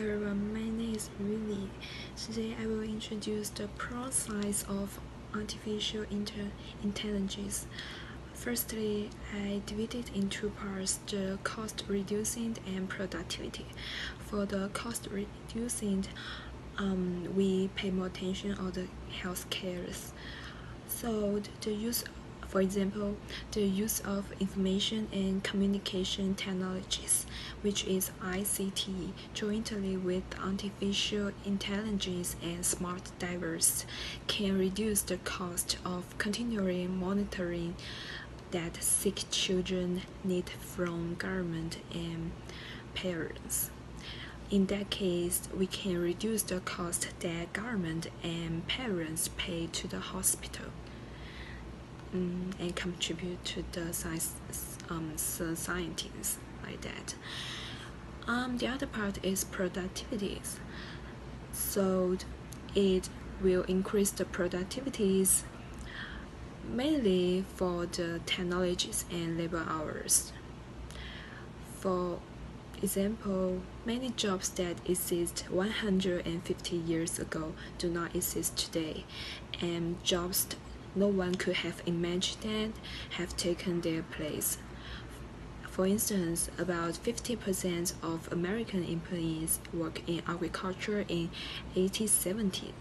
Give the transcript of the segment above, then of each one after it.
everyone, my name is Yuli. Today I will introduce the process of artificial intelligence. Firstly, I divided in two parts, the cost reducing and productivity. For the cost reducing, we pay more attention on the healthcare. So the use, for example, the use of information and communication technologies, which is ICT, jointly with artificial intelligence and smart devices, can reduce the cost of continually monitoring that sick children need from government and parents. In that case, we can reduce the cost that government and parents pay to the hospital and contribute to the scientists like that. The other part is productivity. So it will increase the productivities mainly for the technologies and labor hours. For example, many jobs that exist 150 years ago do not exist today, and jobs no one could have imagined have taken their place. For instance, about 50% of American employees work in agriculture in 1870,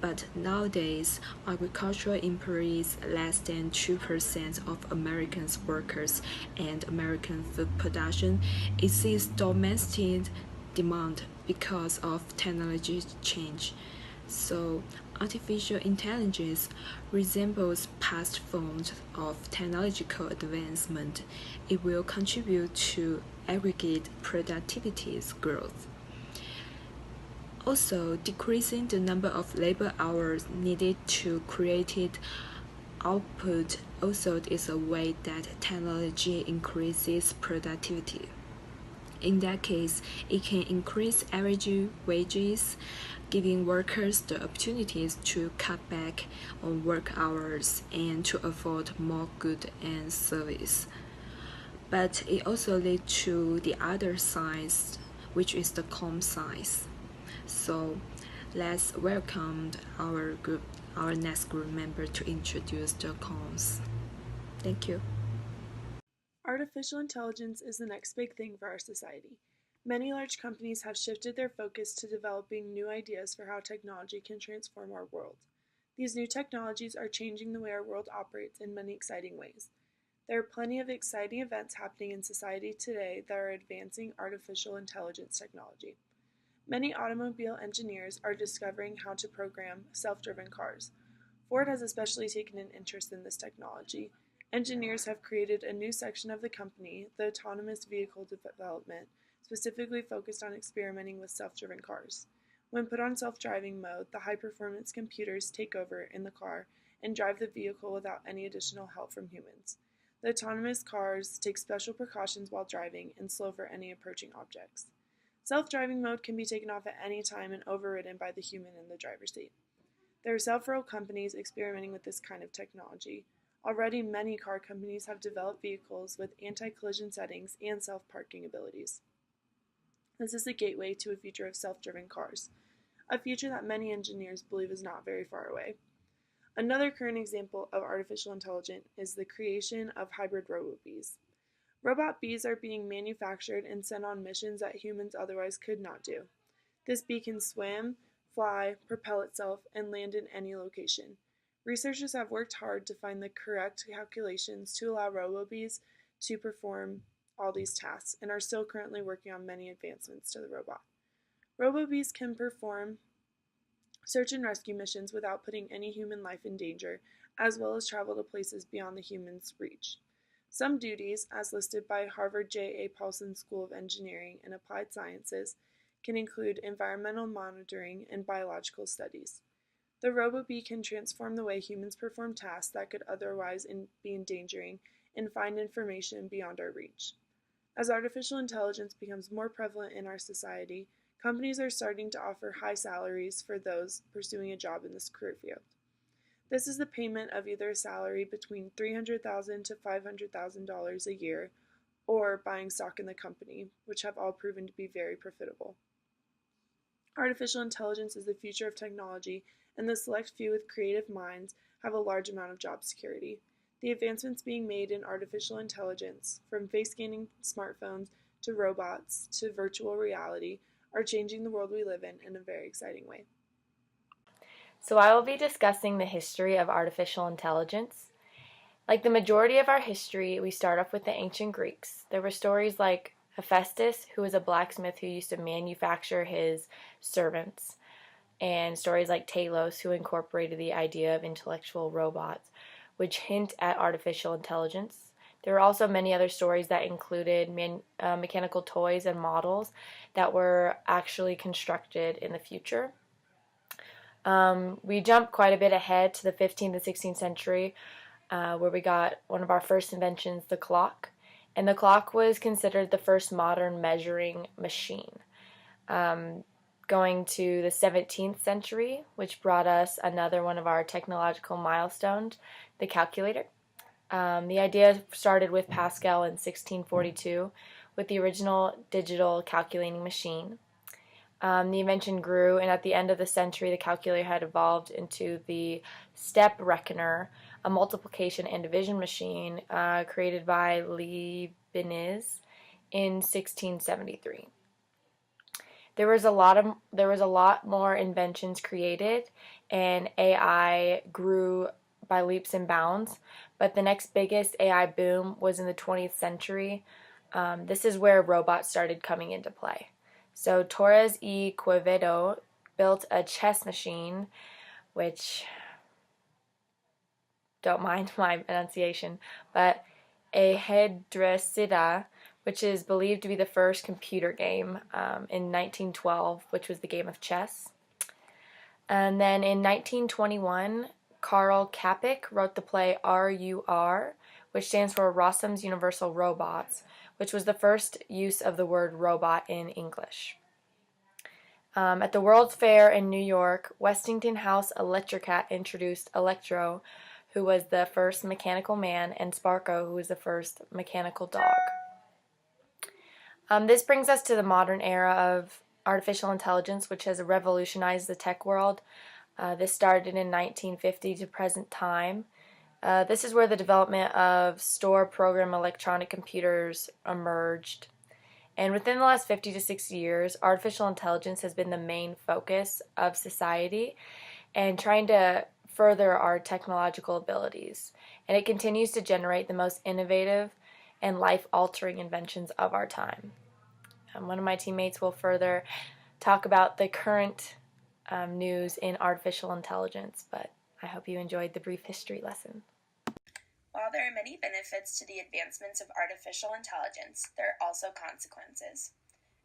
but nowadays, agricultural employees less than 2% of American workers, and American food production exceeds domestic demand because of technology change. So, artificial intelligence resembles past forms of technological advancement. It will contribute to aggregate productivity growth. Also, decreasing the number of labor hours needed to create output also is a way that technology increases productivity. In that case, it can increase average wages, giving workers the opportunities to cut back on work hours and to afford more goods and service. But it also leads to the other side, which is the calm side. So let's welcome our next group member to introduce the cons. Thank you. Artificial intelligence is the next big thing for our society. Many large companies have shifted their focus to developing new ideas for how technology can transform our world. These new technologies are changing the way our world operates in many exciting ways. There are plenty of exciting events happening in society today that are advancing artificial intelligence technology. Many automobile engineers are discovering how to program self-driven cars. Ford has especially taken an interest in this technology. Engineers have created a new section of the company, the Autonomous Vehicle Development, specifically focused on experimenting with self-driven cars. When put on self-driving mode, the high-performance computers take over in the car and drive the vehicle without any additional help from humans. The autonomous cars take special precautions while driving and slow for any approaching objects. Self-driving mode can be taken off at any time and overridden by the human in the driver's seat. There are several companies experimenting with this kind of technology. Already, many car companies have developed vehicles with anti-collision settings and self-parking abilities. This is the gateway to a future of self-driven cars, a future that many engineers believe is not very far away. Another current example of artificial intelligence is the creation of hybrid robo-bees. Robot bees are being manufactured and sent on missions that humans otherwise could not do. This bee can swim, fly, propel itself, and land in any location. Researchers have worked hard to find the correct calculations to allow robo-bees to perform all these tasks and are still currently working on many advancements to the robot. Robo-bees can perform search and rescue missions without putting any human life in danger, as well as travel to places beyond the human's reach. Some duties, as listed by Harvard J. A. Paulson School of Engineering and Applied Sciences, can include environmental monitoring and biological studies. The robo-bee can transform the way humans perform tasks that could otherwise be endangering and find information beyond our reach. As artificial intelligence becomes more prevalent in our society, companies are starting to offer high salaries for those pursuing a job in this career field. This is the payment of either a salary between $300,000 to $500,000 a year or buying stock in the company, which have all proven to be very profitable. Artificial intelligence is the future of technology, and the select few with creative minds have a large amount of job security. The advancements being made in artificial intelligence, from face scanning smartphones to robots to virtual reality, are changing the world we live in a very exciting way. So I will be discussing the history of artificial intelligence. Like the majority of our history, we start off with the ancient Greeks. There were stories like Hephaestus, who was a blacksmith who used to manufacture his servants, and stories like Talos, who incorporated the idea of intellectual robots, which hint at artificial intelligence. There were also many other stories that included mechanical toys and models that were actually constructed in the future. We jump quite a bit ahead to the 15th and 16th century, where we got one of our first inventions, the clock. And the clock was considered the first modern measuring machine. Going to the 17th century, which brought us another one of our technological milestones, the calculator. The idea started with Pascal in 1642 with the original digital calculating machine. The invention grew, and at the end of the century, the calculator had evolved into the step reckoner, a multiplication and division machine created by Leibniz in 1673. There was a lot more inventions created, and AI grew by leaps and bounds. But the next biggest AI boom was in the 20th century. This is where robots started coming into play. So Torres y Quevedo built a chess machine, which, don't mind my pronunciation, but a Hedricida, which is believed to be the first computer game in 1912, which was the game of chess. And then in 1921, Karl Kapik wrote the play RUR, which stands for Rossum's Universal Robots, which was the first use of the word robot in English. At the World's Fair in New York, Westinghouse Electricat introduced Electro, who was the first mechanical man, and Sparko, who was the first mechanical dog. This brings us to the modern era of artificial intelligence, which has revolutionized the tech world. This started in 1950 to present time. This is where the development of store program electronic computers emerged. And within the last 50 to 60 years, artificial intelligence has been the main focus of society and trying to further our technological abilities. And it continues to generate the most innovative and life-altering inventions of our time. One of my teammates will further talk about the current news in artificial intelligence, but I hope you enjoyed the brief history lesson. While there are many benefits to the advancements of artificial intelligence, there are also consequences.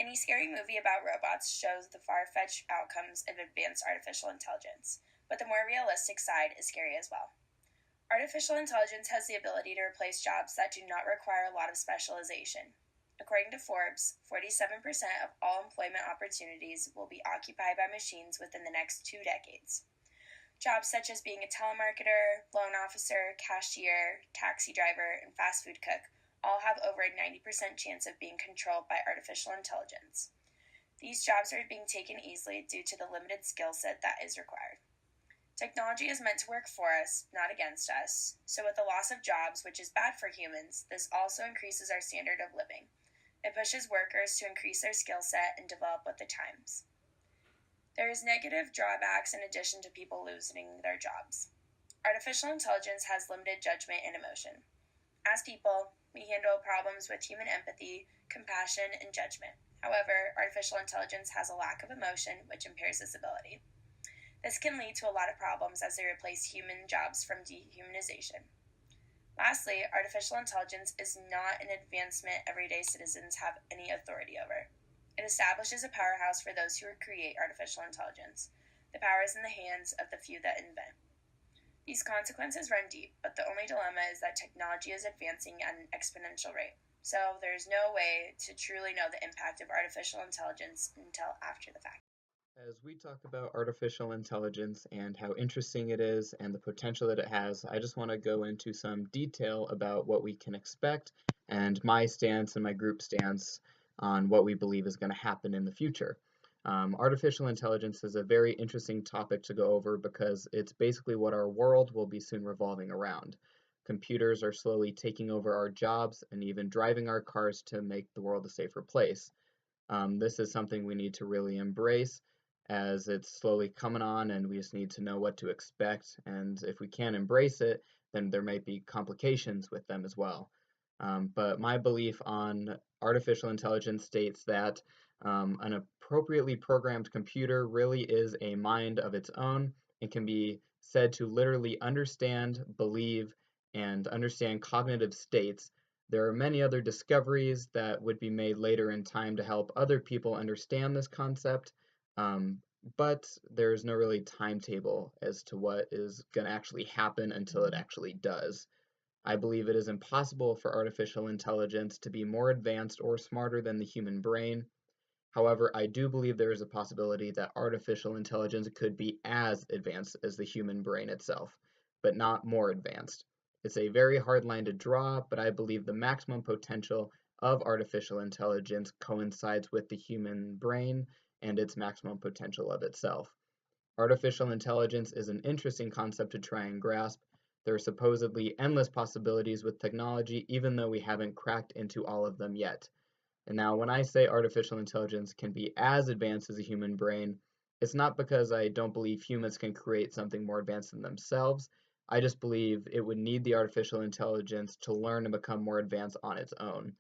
Any scary movie about robots shows the far-fetched outcomes of advanced artificial intelligence, but the more realistic side is scary as well. Artificial intelligence has the ability to replace jobs that do not require a lot of specialization. According to Forbes, 47% of all employment opportunities will be occupied by machines within the next 2 decades. Jobs such as being a telemarketer, loan officer, cashier, taxi driver, and fast food cook all have over a 90% chance of being controlled by artificial intelligence. These jobs are being taken easily due to the limited skill set that is required. Technology is meant to work for us, not against us, so with the loss of jobs, which is bad for humans, this also increases our standard of living. It pushes workers to increase their skill set and develop with the times. There is negative drawbacks in addition to people losing their jobs. Artificial intelligence has limited judgment and emotion. As people, we handle problems with human empathy, compassion, and judgment. However, artificial intelligence has a lack of emotion, which impairs this ability. This can lead to a lot of problems as they replace human jobs from dehumanization. Lastly, artificial intelligence is not an advancement everyday citizens have any authority over. It establishes a powerhouse for those who create artificial intelligence. The power is in the hands of the few that invent. These consequences run deep, but the only dilemma is that technology is advancing at an exponential rate. So there is no way to truly know the impact of artificial intelligence until after the fact. As we talk about artificial intelligence and how interesting it is and the potential that it has, I just want to go into some detail about what we can expect and my stance and my group stance on what we believe is going to happen in the future. Artificial intelligence is a very interesting topic to go over because it's basically what our world will be soon revolving around. Computers are slowly taking over our jobs and even driving our cars to make the world a safer place. This is something we need to really embrace as it's slowly coming on, and we just need to know what to expect. And if we can't embrace it, then there might be complications with them as well. But my belief on artificial intelligence states that an appropriately programmed computer really is a mind of its own and can be said to literally understand, believe, and understand cognitive states. There are many other discoveries that would be made later in time to help other people understand this concept, um, but there's no really timetable as to what is going to actually happen until it actually does. I believe it is impossible for artificial intelligence to be more advanced or smarter than the human brain. However, I do believe there is a possibility that artificial intelligence could be as advanced as the human brain itself, but not more advanced. It's a very hard line to draw, but I believe the maximum potential of artificial intelligence coincides with the human brain and its maximum potential of itself. Artificial intelligence is an interesting concept to try and grasp. There are supposedly endless possibilities with technology, even though we haven't cracked into all of them yet. And now, when I say artificial intelligence can be as advanced as a human brain, it's not because I don't believe humans can create something more advanced than themselves. I just believe it would need the artificial intelligence to learn and become more advanced on its own.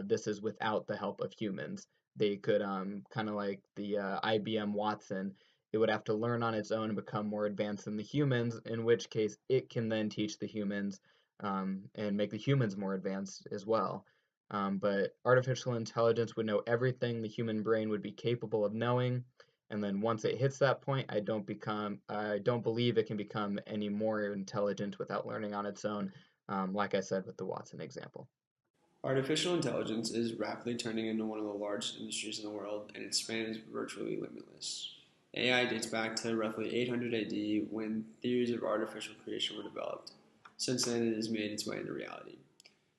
This is without the help of humans. They could, kind of like the IBM Watson, it would have to learn on its own and become more advanced than the humans, in which case it can then teach the humans and make the humans more advanced as well. But artificial intelligence would know everything the human brain would be capable of knowing, and then once it hits that point, I don't believe it can become any more intelligent without learning on its own, like I said with the Watson example. Artificial intelligence is rapidly turning into one of the largest industries in the world, and its span is virtually limitless. AI dates back to roughly 800 AD when theories of artificial creation were developed. Since then, it has made its way into reality.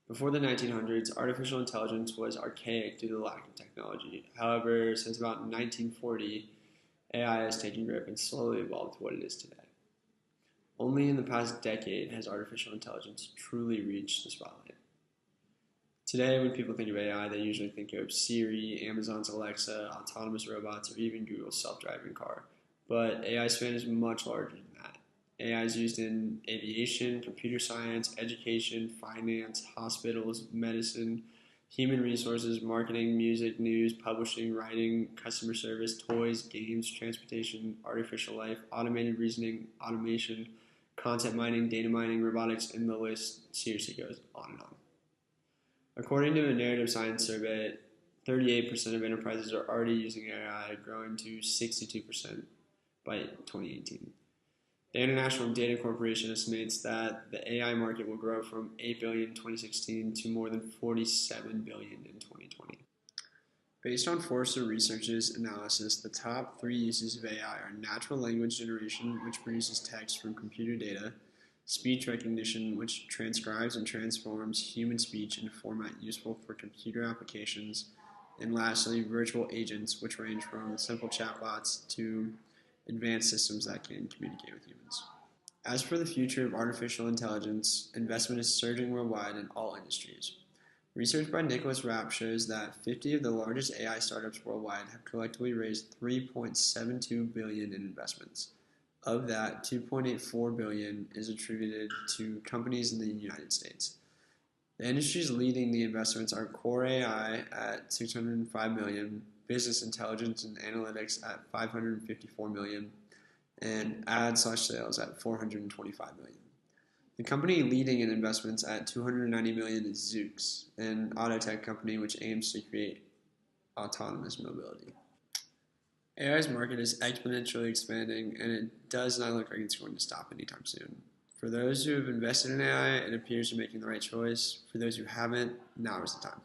Before the 1900s, artificial intelligence was archaic due to the lack of technology. However, since about 1940, AI has taken grip and slowly evolved to what it is today. Only in the past decade has artificial intelligence truly reached the spotlight. Today, when people think of AI, they usually think of Siri, Amazon's Alexa, autonomous robots, or even Google's self-driving car. But AI span is much larger than that. AI is used in aviation, computer science, education, finance, hospitals, medicine, human resources, marketing, music, news, publishing, writing, customer service, toys, games, transportation, artificial life, automated reasoning, automation, content mining, data mining, robotics, and the list seriously goes on and on. According to a narrative science survey, 38% of enterprises are already using AI, growing to 62% by 2018. The International Data Corporation estimates that the AI market will grow from 8 billion in 2016 to more than 47 billion in 2020. Based on Forrester Research's analysis, the top 3 uses of AI are natural language generation, which produces text from computer data, speech recognition, which transcribes and transforms human speech in a format useful for computer applications, and lastly, virtual agents, which range from simple chatbots to advanced systems that can communicate with humans. As for the future of artificial intelligence, investment is surging worldwide in all industries. Research by Nicholas Rapp shows that 50 of the largest AI startups worldwide have collectively raised $3.72 billion in investments. Of that, $2.84 billion is attributed to companies in the United States. The industries leading the investments are Core AI at $605 million, Business Intelligence and Analytics at $554 million, and Ad/Sales at $425 million. The company leading in investments at $290 million is Zoox, an auto tech company which aims to create autonomous mobility. AI's market is exponentially expanding, and it does not look like it's going to stop anytime soon. For those who have invested in AI, it appears you're making the right choice. For those who haven't, now is the time.